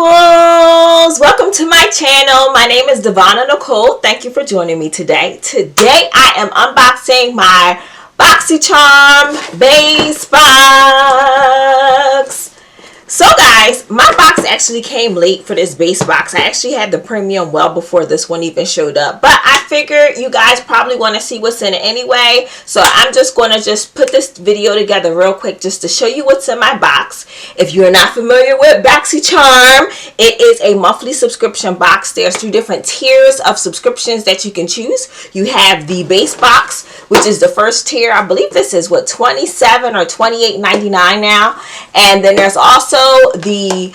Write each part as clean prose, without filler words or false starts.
beautifuls, welcome to my channel. My name is Devonna Nicole. Thank you for joining me today. Today I am unboxing my Boxycharm base box. So guys, my box actually came late for this base box. I actually had the premium well before this one even showed up, but I figured you guys probably want to see what's in it anyway, so I'm just going to put this video together real quick just to show you what's in my box. If you're not familiar with Boxycharm, it is a monthly subscription box. There's 3 different tiers of subscriptions that you can choose. You have the base box, which is the first tier. I believe this is what, $27 or $28.99 now, and then there's also the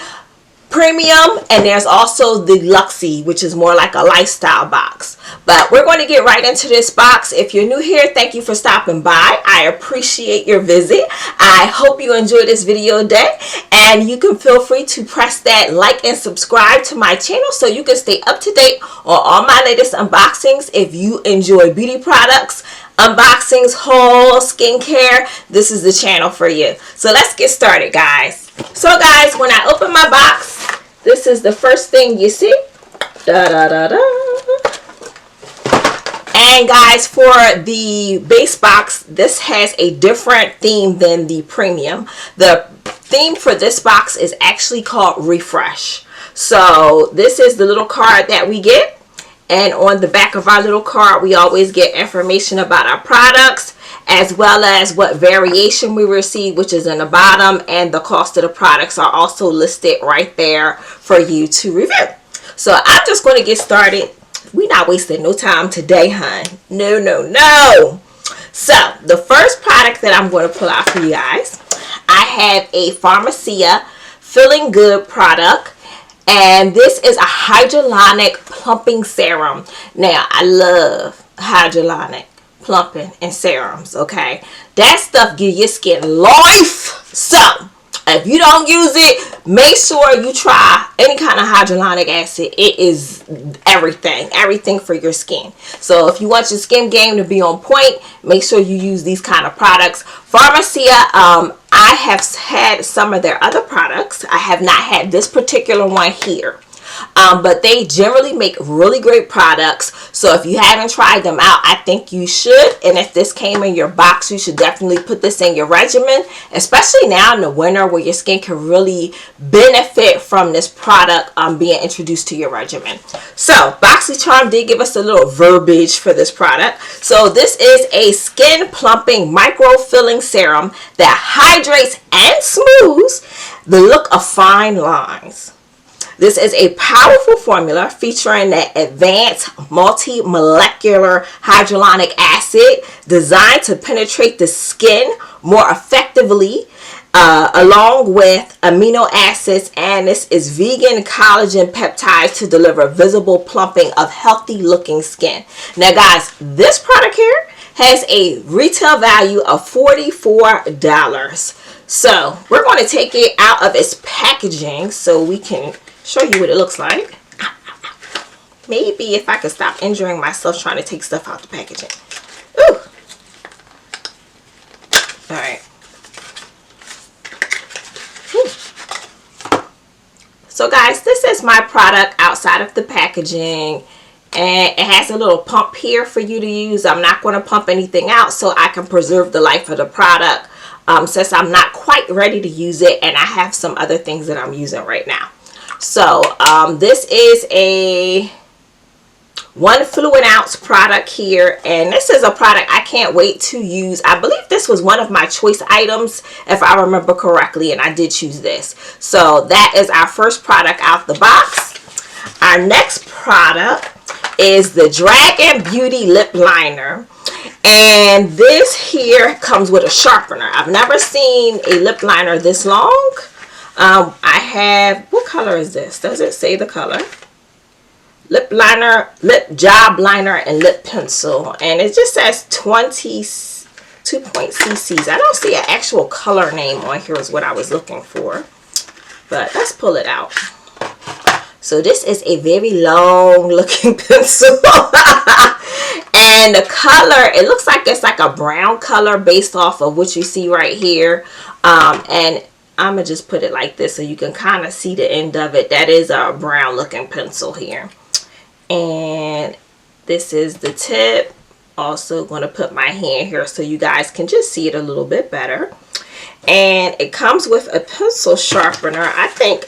premium, and there's also the Luxy, which is more like a lifestyle box. But we're going to get right into this box. If you're new here, thank you for stopping by. I appreciate your visit. I hope you enjoyed this video today, and you can feel free to press that like and subscribe to my channel so you can stay up to date on all my latest unboxings. If you enjoy beauty products, unboxings, hauls, skincare, this is the channel for you. So let's get started, guys. So guys, when I open my box, this is the first thing you see. And guys, for the base box, this has a different theme than the premium. The theme for this box is actually called Refresh. So this is the little card that we get, and on the back of our little card we always get information about our products, as well as what variation we receive, which is in the bottom, and the cost of the products are also listed right there for you to review. So I'm just going to get started. We're not wasting no time today, hon. No. So the first product that I'm going to pull out for you guys, I have a Pharmacia Feeling Good product, and this is a Hydrologic Plumping Serum. Now, I love Hydrologic plumping and serums. Okay, that stuff give your skin life. So if you don't use it, make sure you try any kind of hyaluronic acid. It is everything for your skin. So if you want your skin game to be on point, make sure you use these kind of products. Pharmacia, I have had some of their other products. I have not had this particular one here. But they generally make really great products. So if you haven't tried them out, I think you should. And if this came in your box, you should definitely put this in your regimen, especially now in the winter where your skin can really benefit from this product being introduced to your regimen. So Boxycharm did give us a little verbiage for this product. So this is a skin plumping micro filling serum that hydrates and smooths the look of fine lines. This is a powerful formula featuring the advanced multi-molecular hyaluronic acid designed to penetrate the skin more effectively, along with amino acids, and this is vegan collagen peptides to deliver visible plumping of healthy looking skin. Now guys, this product here has a retail value of $44. So we're going to take it out of its packaging so we can show you what it looks like. Maybe if I could stop injuring myself trying to take stuff out the packaging. Ooh. Alright. So guys, this is my product outside of the packaging, and it has a little pump here for you to use. I'm not going to pump anything out so I can preserve the life of the product, since I'm not quite ready to use it and I have some other things that I'm using right now. So this is a 1 fluid ounce product here, and this is a product I can't wait to use. I believe this was one of my choice items if I remember correctly, and I did choose this. So that is our first product out the box. Our next product is the Dragon Beauty lip liner, and this here comes with a sharpener. I've never seen a lip liner this long. I have, what color is this? Does it say the color? Lip liner, lip job liner, and lip pencil. And it just says 2.cc's. I don't see an actual color name on here is what I was looking for. But let's pull it out. So this is a very long looking pencil. And the color, it looks like it's like a brown color based off of what you see right here. And I'm gonna just put it like this so you can kind of see the end of it. That is a brown looking pencil here, and this is the tip. Also going to put my hand here so you guys can just see it a little bit better. And it comes with a pencil sharpener. I think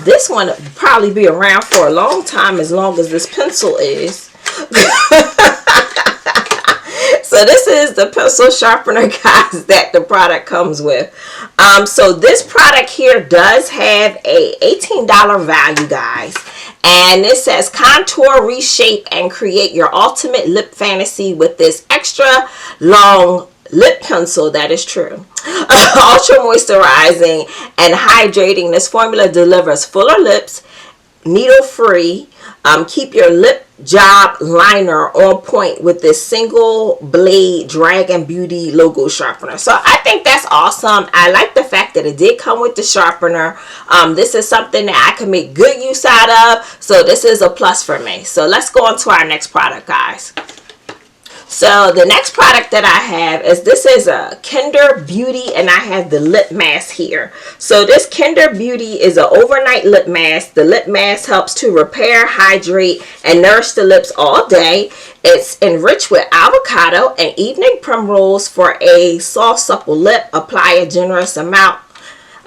this one will probably be around for a long time, as long as this pencil is. So this is the pencil sharpener, guys, that the product comes with. So this product here does have a $18 value, guys. And it says contour, reshape, and create your ultimate lip fantasy with this extra long lip pencil. That is true. Ultra moisturizing and hydrating. This formula delivers fuller lips, needle free. Keep your lip job liner on point with this single blade Dragon Beauty logo sharpener. So I think that's awesome. I like the fact that it did come with the sharpener. This is something that I can make good use out of. So this is a plus for me. So let's go on to our next product, guys. So the next product that I have is, this is a Kinder Beauty, and I have the lip mask here. So this Kinder Beauty is an overnight lip mask. The lip mask helps to repair, hydrate, and nourish the lips all day. It's enriched with avocado and evening primrose for a soft, supple lip. Apply a generous amount.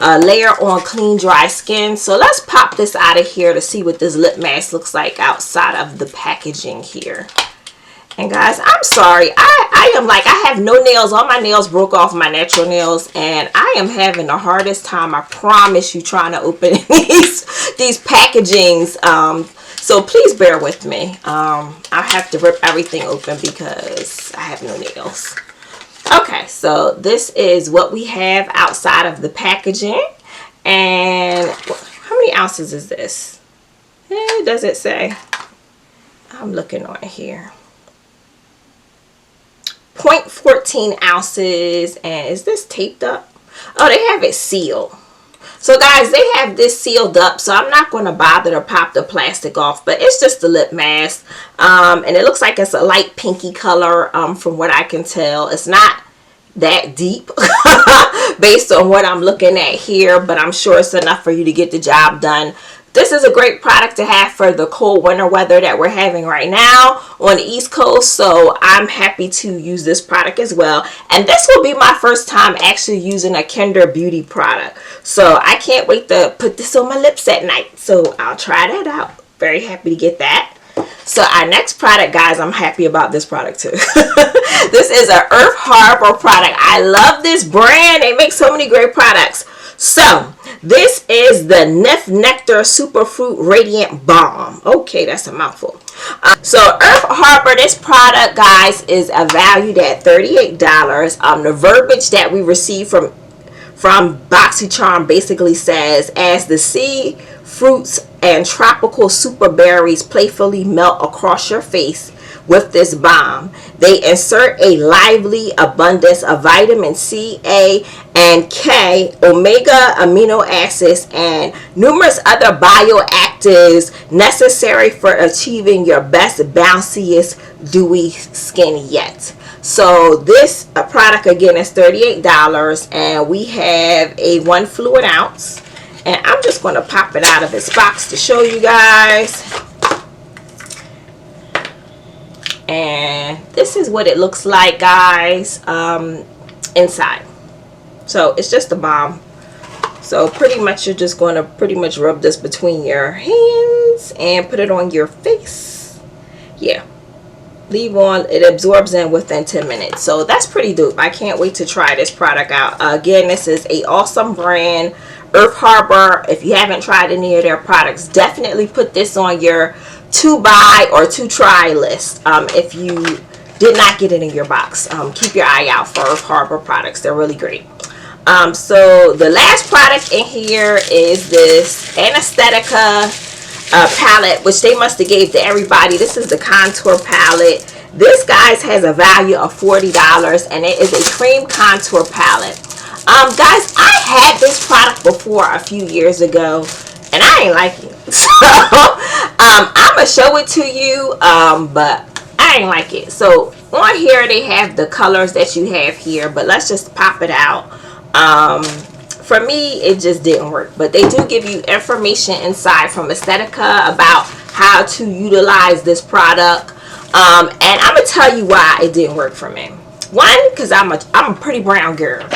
Layer on clean, dry skin. So let's pop this out of here to see what this lip mask looks like outside of the packaging here. And guys, I'm sorry, I am like, I have no nails. All my nails broke off, my natural nails, and I am having the hardest time, I promise you, trying to open these packagings. So please bear with me. I have to rip everything open because I have no nails. Okay, so this is what we have outside of the packaging. And how many ounces is this? Does it say? I'm looking on here. 0.14 ounces. And is this taped up? Oh, they have it sealed. So guys, they have this sealed up, so I'm not going to bother to pop the plastic off, but it's just a lip mask. And it looks like it's a light pinky color, from what I can tell. It's not that deep based on what I'm looking at here, but I'm sure it's enough for you to get the job done. This is a great product to have for the cold winter weather that we're having right now on the East Coast. So I'm happy to use this product as well. And this will be my first time actually using a Kinder Beauty product. So I can't wait to put this on my lips at night. So I'll try that out. Very happy to get that. So our next product, guys, I'm happy about this product too. This is an Earth Harbor product. I love this brand. They make so many great products. So this is the Neff Nectar Superfruit Radiant Balm. Okay, that's a mouthful. So Earth Harbor, this product, guys, is valued at $38. The verbiage that we received from Boxycharm basically says, as the sea, fruits, and tropical super berries playfully melt across your face with this balm, they insert a lively abundance of vitamin C, A, and K, omega amino acids, and numerous other bioactives necessary for achieving your best, bounciest, dewy skin yet. So this product again is $38, and we have a 1 fluid ounce. And I'm just going to pop it out of its box to show you guys. And this is what it looks like, guys, inside. So it's just a balm. So pretty much you're just going to pretty much rub this between your hands and put it on your face. Yeah. Leave on, it absorbs in within 10 minutes. So that's pretty dope. I can't wait to try this product out. Again, this is a awesome brand, Earth Harbor. If you haven't tried any of their products, definitely put this on your to buy or to try list. If you did not get it in your box, keep your eye out for Earth Harbor products. They're really great. So the last product in here is this Anesthetica palette, which they must have gave to everybody. This is the contour palette. This, guys, has a value of $40, and it is a cream contour palette. Guys, I had this product before a few years ago, and I ain't like it. So I'm gonna show it to you, but I ain't like it. So on here they have the colors that you have here, but let's just pop it out. for me, it just didn't work. But they do give you information inside from Aesthetica about how to utilize this product. And I'm gonna tell you why it didn't work for me. One, because I'm a pretty brown girl,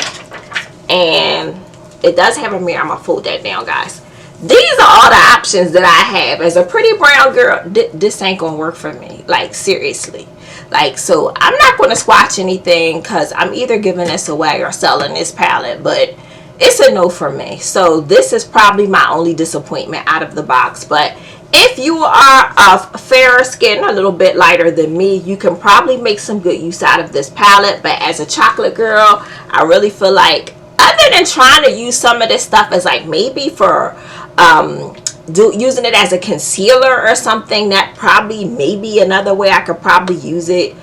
and it does have a mirror. I'm gonna fold that down, guys. These are all the options that I have as a pretty brown girl. This ain't gonna work for me, like seriously. Like, so I'm not gonna swatch anything because I'm either giving this away or selling this palette, but it's a no for me. So this is probably my only disappointment out of the box. But if you are of fairer skin, a little bit lighter than me, you can probably make some good use out of this palette. But as a chocolate girl, I really feel like, other than trying to use some of this stuff as like maybe for using it as a concealer or something, that probably maybe another way I could probably use it,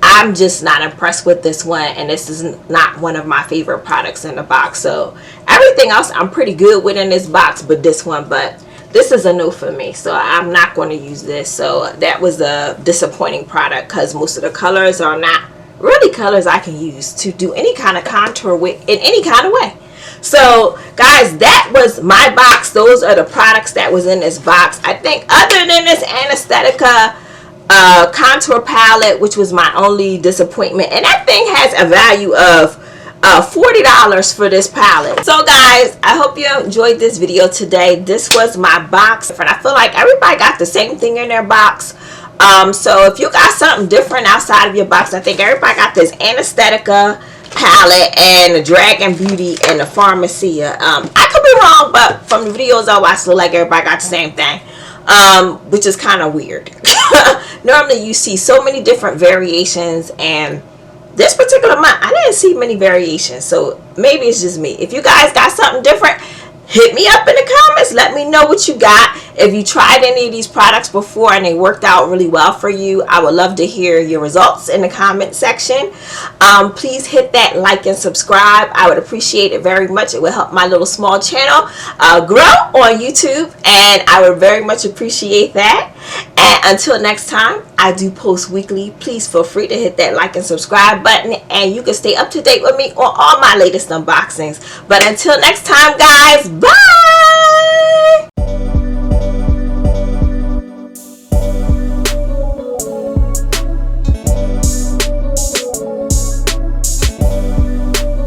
I'm just not impressed with this one, and this is not one of my favorite products in the box. So everything else I'm pretty good with in this box, but this is a no for me. So I'm not going to use this. So that was a disappointing product because most of the colors are not really colors I can use to do any kind of contour with in any kind of way. So guys, that was my box. Those are the products that was in this box. I think other than this Anesthetica contour palette, which was my only disappointment, and that thing has a value of $40 for this palette. So guys, I hope you enjoyed this video today. This was my box, and I feel like everybody got the same thing in their box. So if you got something different outside of your box, I think everybody got this Anesthetica palette and the Dragon Beauty and the Pharmacia. I could be wrong, but from the videos I watched, it looked like everybody got the same thing, which is kind of weird. Normally you see so many different variations, and this particular month I didn't see many variations, so maybe it's just me. If you guys got something different, hit me up in the comments. Let me know what you got. If you tried any of these products before and they worked out really well for you, I would love to hear your results in the comment section. Please hit that like and subscribe. I would appreciate it very much. It will help my little small channel grow on YouTube, and I would very much appreciate that. And until next time, I do post weekly. Please feel free to hit that like and subscribe button, and you can stay up to date with me on all my latest unboxings. But until next time, guys, bye!